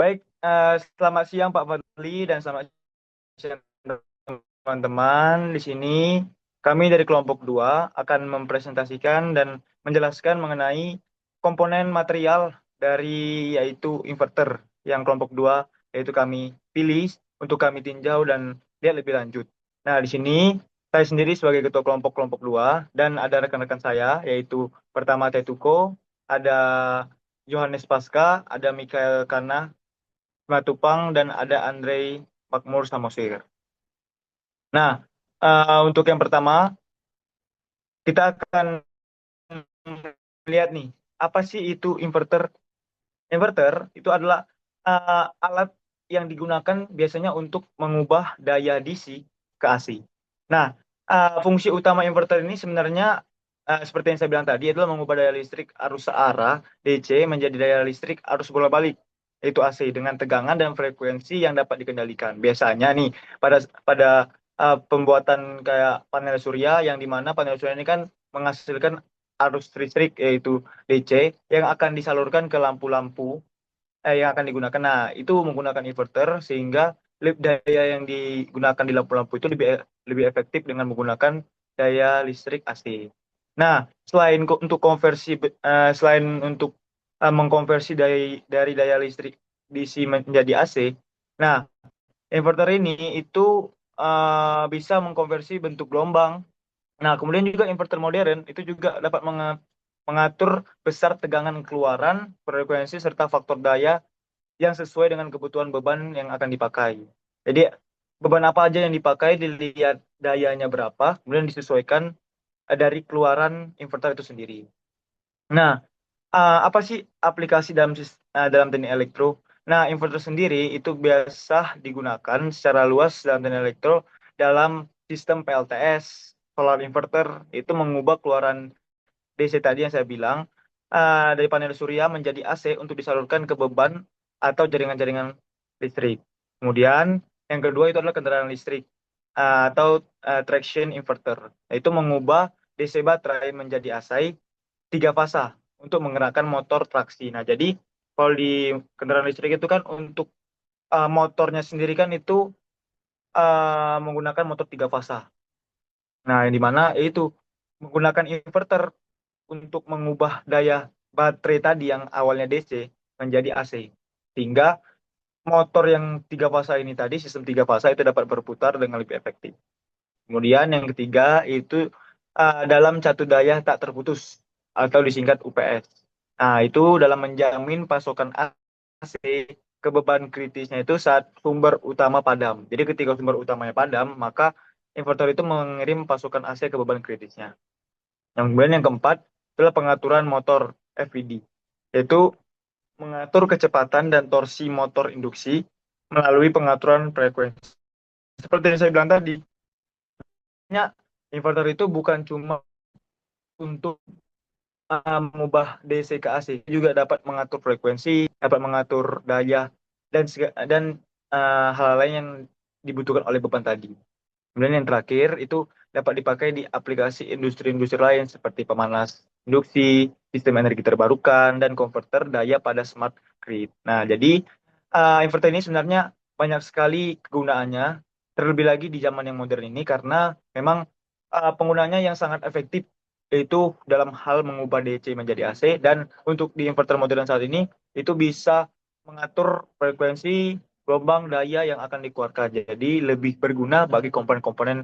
Baik, selamat siang Pak Fadli dan selamat siang teman-teman. Di sini kami dari kelompok 2 akan mempresentasikan dan menjelaskan mengenai komponen material dari yaitu inverter yang kelompok 2 yaitu kami pilih untuk kami tinjau dan lihat lebih lanjut. Nah, di sini saya sendiri sebagai ketua kelompok 2 dan ada rekan-rekan saya yaitu pertama Tetuko, ada Yohanes Pasca, ada Mikael Kana, Matupang, dan ada Andre Makmur Samosir. Nah, untuk yang pertama, kita akan melihat nih, apa sih itu inverter? Inverter itu adalah alat yang digunakan biasanya untuk mengubah daya DC ke AC. Nah, fungsi utama inverter ini sebenarnya seperti yang saya bilang tadi adalah mengubah daya listrik arus searah DC menjadi daya listrik arus bola-balik yaitu AC dengan tegangan dan frekuensi yang dapat dikendalikan. Biasanya nih pada pada pembuatan kayak panel surya yang dimana panel surya ini kan menghasilkan arus listrik yaitu DC yang akan disalurkan ke lampu-lampu yang akan digunakan. Nah, itu menggunakan inverter sehingga daya yang digunakan di lampu-lampu itu lebih efektif dengan menggunakan daya listrik AC. Nah, untuk konversi selain untuk mengkonversi dari daya listrik DC menjadi AC, nah inverter ini itu bisa mengkonversi bentuk gelombang. Nah, kemudian juga inverter modern itu juga dapat mengatur besar tegangan keluaran, frekuensi, serta faktor daya yang sesuai dengan kebutuhan beban yang akan dipakai. Jadi, beban apa aja yang dipakai, dilihat dayanya berapa, kemudian disesuaikan dari keluaran inverter itu sendiri. Nah, apa sih aplikasi dalam teknik elektro? Nah, inverter sendiri itu biasa digunakan secara luas dalam teknik elektro dalam sistem PLTS, solar inverter, itu mengubah keluaran DC tadi yang saya bilang dari panel surya menjadi AC untuk disalurkan ke beban atau jaringan-jaringan listrik. Kemudian yang kedua itu adalah kendaraan listrik atau traction inverter, yaitu mengubah DC baterai menjadi AC tiga fasa untuk menggerakkan motor traksi. Nah, jadi kalau di kendaraan listrik itu kan untuk motornya sendiri kan itu menggunakan motor tiga fasa. Nah, yang di mana itu menggunakan inverter untuk mengubah daya baterai tadi yang awalnya DC menjadi AC. Sehingga motor yang tiga fasa ini tadi, sistem tiga fasa itu dapat berputar dengan lebih efektif. Kemudian yang ketiga itu dalam catu daya tak terputus atau disingkat UPS. Nah, itu dalam menjamin pasokan AC ke beban kritisnya itu saat sumber utama padam. Jadi ketika sumber utamanya padam, maka inverter itu mengirim pasokan AC ke beban kritisnya. Yang kemudian yang keempat adalah pengaturan motor FVD, yaitu mengatur kecepatan dan torsi motor induksi melalui pengaturan frekuensi. Seperti yang saya bilang tadi, inverter itu bukan cuma untuk mengubah DC ke AC, juga dapat mengatur frekuensi, dapat mengatur daya dan hal-hal lain yang dibutuhkan oleh beban tadi. Kemudian yang terakhir itu dapat dipakai di aplikasi industri-industri lain seperti pemanas induksi, sistem energi terbarukan, dan konverter daya pada smart grid. Nah, jadi inverter ini sebenarnya banyak sekali kegunaannya, terlebih lagi di zaman yang modern ini karena memang penggunanya yang sangat efektif yaitu dalam hal mengubah DC menjadi AC dan untuk di inverter modern saat ini itu bisa mengatur frekuensi gelombang daya yang akan dikeluarkan. Jadi lebih berguna bagi komponen-komponen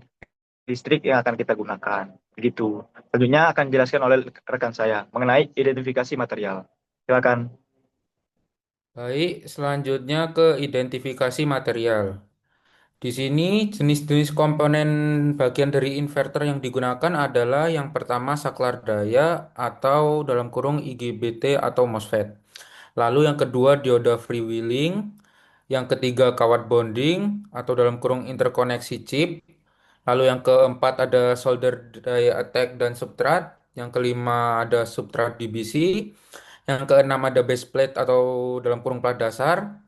listrik yang akan kita gunakan. Begitu. Tentunya akan dijelaskan oleh rekan saya mengenai identifikasi material. Silakan. Baik, selanjutnya ke identifikasi material. Di sini jenis-jenis komponen bagian dari inverter yang digunakan adalah yang pertama saklar daya atau dalam kurung IGBT atau MOSFET. Lalu yang kedua dioda freewheeling, yang ketiga kawat bonding atau dalam kurung interkoneksi chip. Lalu yang keempat ada solder daya attack dan substrat. Yang kelima ada substrat DBC. Yang keenam ada base plate atau dalam kurung plat dasar.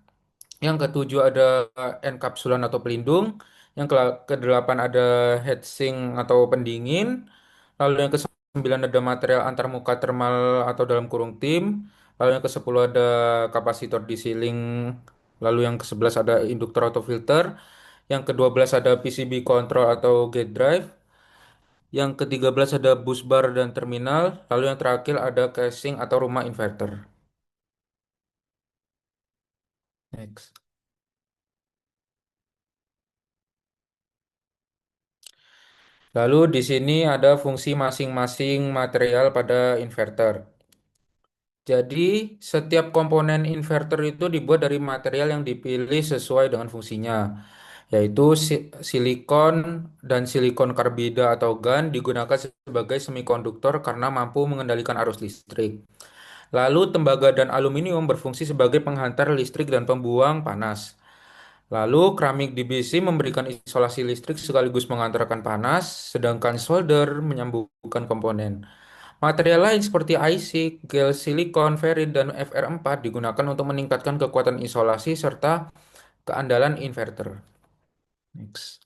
Yang ketujuh ada enkapsulan atau pelindung. Yang kedelapan ada heatsink atau pendingin. Lalu yang kesembilan ada material antarmuka thermal atau dalam kurung tim. Lalu yang kesepuluh ada kapasitor di ceiling Lalu yang ke-11 ada induktor atau filter. Yang ke-12 ada PCB control atau gate drive. Yang ke-13 ada bus bar dan terminal. Lalu yang terakhir ada casing atau rumah inverter. Next. Lalu di sini ada fungsi masing-masing material pada inverter. Jadi, setiap komponen inverter itu dibuat dari material yang dipilih sesuai dengan fungsinya, yaitu silikon dan silikon karbida atau GaN digunakan sebagai semikonduktor karena mampu mengendalikan arus listrik. Lalu, tembaga dan aluminium berfungsi sebagai penghantar listrik dan pembuang panas. Lalu, keramik DBC memberikan isolasi listrik sekaligus mengantarkan panas, sedangkan solder menyambungkan komponen. Material lain seperti IC, gel silikon, ferrit, dan FR4 digunakan untuk meningkatkan kekuatan isolasi serta keandalan inverter. Next.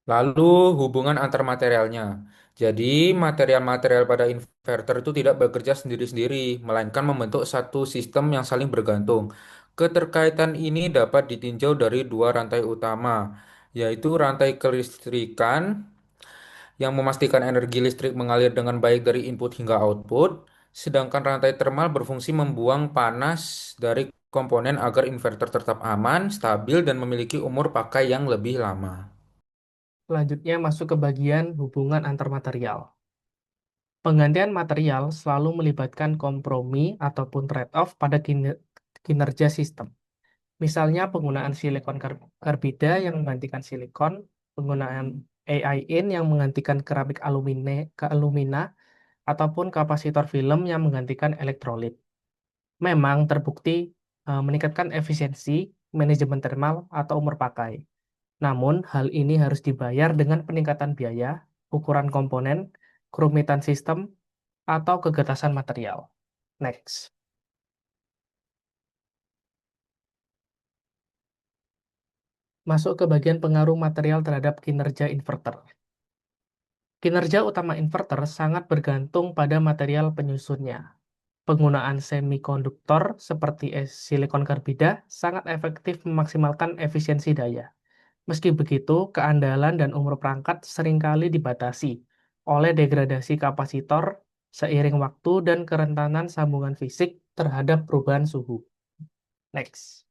Lalu hubungan antar materialnya. Jadi material-material pada inverter itu tidak bekerja sendiri-sendiri, melainkan membentuk satu sistem yang saling bergantung. Keterkaitan ini dapat ditinjau dari dua rantai utama, yaitu rantai kelistrikan yang memastikan energi listrik mengalir dengan baik dari input hingga output, sedangkan rantai termal berfungsi membuang panas dari komponen agar inverter tetap aman, stabil, dan memiliki umur pakai yang lebih lama. Selanjutnya masuk ke bagian hubungan antar material. Penggantian material selalu melibatkan kompromi ataupun trade-off pada kinerja sistem. Misalnya penggunaan silikon karbida yang menggantikan silikon, penggunaan AIN yang menggantikan keramik alumina, ataupun kapasitor film yang menggantikan elektrolit. Memang terbukti meningkatkan efisiensi, manajemen thermal, atau umur pakai. Namun, hal ini harus dibayar dengan peningkatan biaya, ukuran komponen, kerumitan sistem, atau kegetasan material. Next. Masuk ke bagian pengaruh material terhadap kinerja inverter. Kinerja utama inverter sangat bergantung pada material penyusunnya. Penggunaan semikonduktor seperti silikon karbida sangat efektif memaksimalkan efisiensi daya. Meski begitu, keandalan dan umur perangkat seringkali dibatasi oleh degradasi kapasitor seiring waktu dan kerentanan sambungan fisik terhadap perubahan suhu. Next.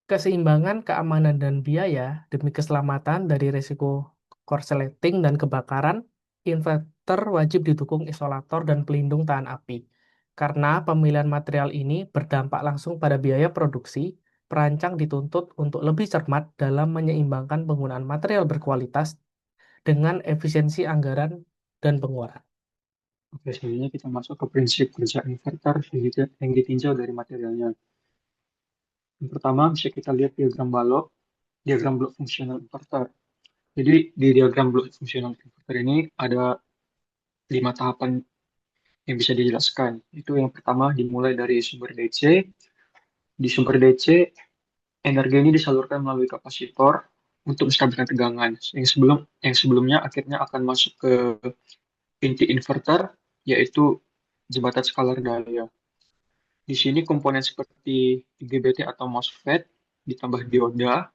Keseimbangan keamanan dan biaya demi keselamatan dari risiko korsleting dan kebakaran, inverter wajib didukung isolator dan pelindung tahan api. Karena pemilihan material ini berdampak langsung pada biaya produksi, perancang dituntut untuk lebih cermat dalam menyeimbangkan penggunaan material berkualitas dengan efisiensi anggaran dan pengeluaran. Oke, selanjutnya kita masuk ke prinsip kerja inverter yang ditinjau dari materialnya. Yang pertama bisa kita lihat diagram blok fungsional inverter. Jadi di diagram blok fungsional inverter ini ada 5 tahapan yang bisa dijelaskan. Itu yang pertama dimulai dari sumber DC. Di sumber DC, energi ini disalurkan melalui kapasitor untuk menstabilkan tegangan. Yang sebelumnya akhirnya akan masuk ke inti inverter, yaitu jembatan skalar daya. Di sini komponen seperti IGBT atau MOSFET ditambah dioda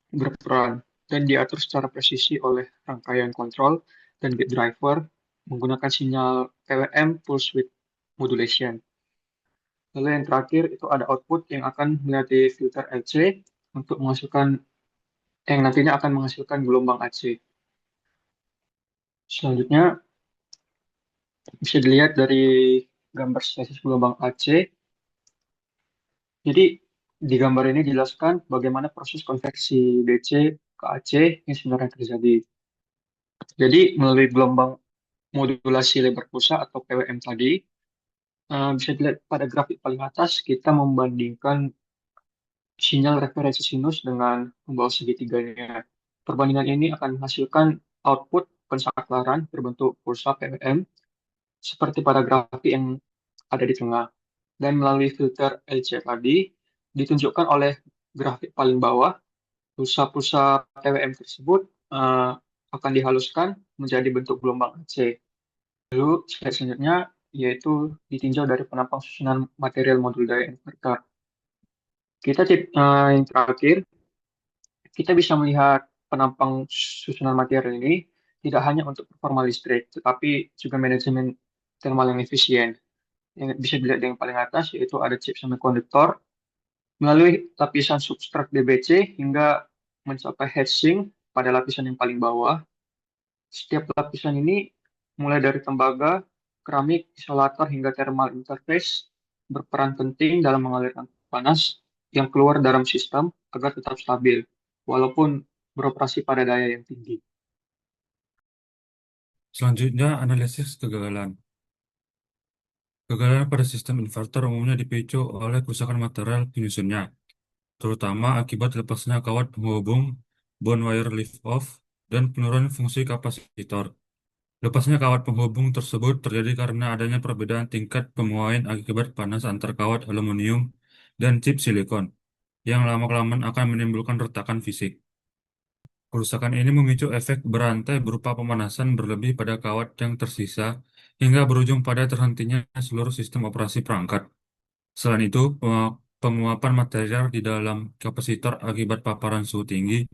berperan dan diatur secara presisi oleh rangkaian kontrol dan gate driver menggunakan sinyal PWM pulse width modulation. Lalu yang terakhir itu ada output yang akan melalui filter LC untuk menghasilkan yang nantinya akan menghasilkan gelombang AC. Selanjutnya bisa dilihat dari gambar spesies gelombang AC. Jadi di gambar ini dijelaskan bagaimana proses konversi DC ke AC yang sebenarnya terjadi. Jadi melalui gelombang modulasi lebar pulsa atau PWM tadi, bisa dilihat pada grafik paling atas kita membandingkan sinyal referensi sinus dengan pembawa segitiganya. Perbandingan ini akan menghasilkan output pensaklaran berbentuk pulsa PWM seperti pada grafik yang ada di tengah. Dan melalui filter LC tadi, ditunjukkan oleh grafik paling bawah, pulsa-pulsa PWM tersebut akan dihaluskan menjadi bentuk gelombang AC. Lalu slide selanjutnya yaitu ditinjau dari penampang susunan material modul daya inverter. Yang terakhir, kita bisa melihat penampang susunan material ini tidak hanya untuk performa listrik, tetapi juga manajemen thermal yang efisien. Yang bisa dilihat yang paling atas yaitu ada chip semikonduktor melalui lapisan substrat DBC hingga mencapai heatsink pada lapisan yang paling bawah. Setiap lapisan ini mulai dari tembaga, keramik, isolator hingga thermal interface berperan penting dalam mengalirkan panas yang keluar dalam sistem agar tetap stabil walaupun beroperasi pada daya yang tinggi. Selanjutnya, analisis kegagalan. Kegagalan pada sistem inverter umumnya dipicu oleh kerusakan material penyusunnya, terutama akibat lepasnya kawat penghubung, bond wire lift-off, dan penurunan fungsi kapasitor. Lepasnya kawat penghubung tersebut terjadi karena adanya perbedaan tingkat pemuaian akibat panas antar kawat aluminium dan chip silikon, yang lama-kelamaan akan menimbulkan retakan fisik. Kerusakan ini memicu efek berantai berupa pemanasan berlebih pada kawat yang tersisa hingga berujung pada terhentinya seluruh sistem operasi perangkat. Selain itu, penguapan material di dalam kapasitor akibat paparan suhu tinggi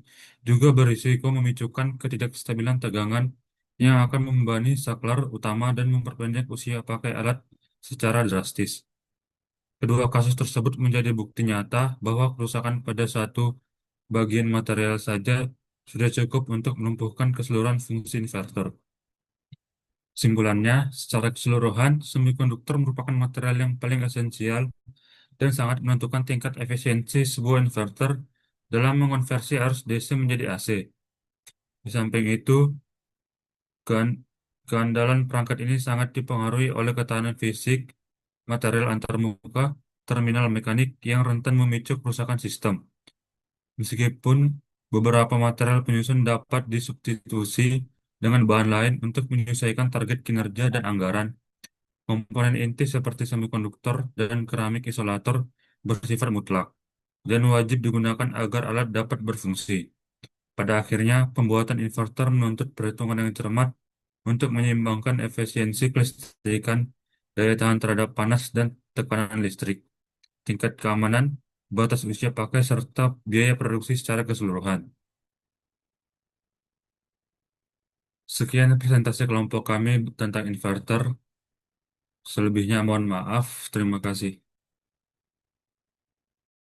juga berisiko memicukan ketidakstabilan tegangan yang akan membebani saklar utama dan memperpendek usia pakai alat secara drastis. Kedua kasus tersebut menjadi bukti nyata bahwa kerusakan pada satu bagian material saja sudah cukup untuk melumpuhkan keseluruhan fungsi inverter. Simpulannya, secara keseluruhan, semikonduktor merupakan material yang paling esensial dan sangat menentukan tingkat efisiensi sebuah inverter dalam mengonversi arus DC menjadi AC. Di samping itu, kean- keandalan perangkat ini sangat dipengaruhi oleh ketahanan fisik, material antarmuka, terminal mekanik yang rentan memicu kerusakan sistem. Meskipun beberapa material penyusun dapat disubstitusi dengan bahan lain untuk menyesuaikan target kinerja dan anggaran, komponen inti seperti semikonduktor dan keramik isolator bersifat mutlak dan wajib digunakan agar alat dapat berfungsi. Pada akhirnya, pembuatan inverter menuntut perhitungan yang cermat untuk menyeimbangkan efisiensi kelistrikan, daya tahan terhadap panas dan tekanan listrik, tingkat keamanan, batas usia pakai, serta biaya produksi secara keseluruhan. Sekian presentasi kelompok kami tentang inverter. Selebihnya mohon maaf. Terima kasih.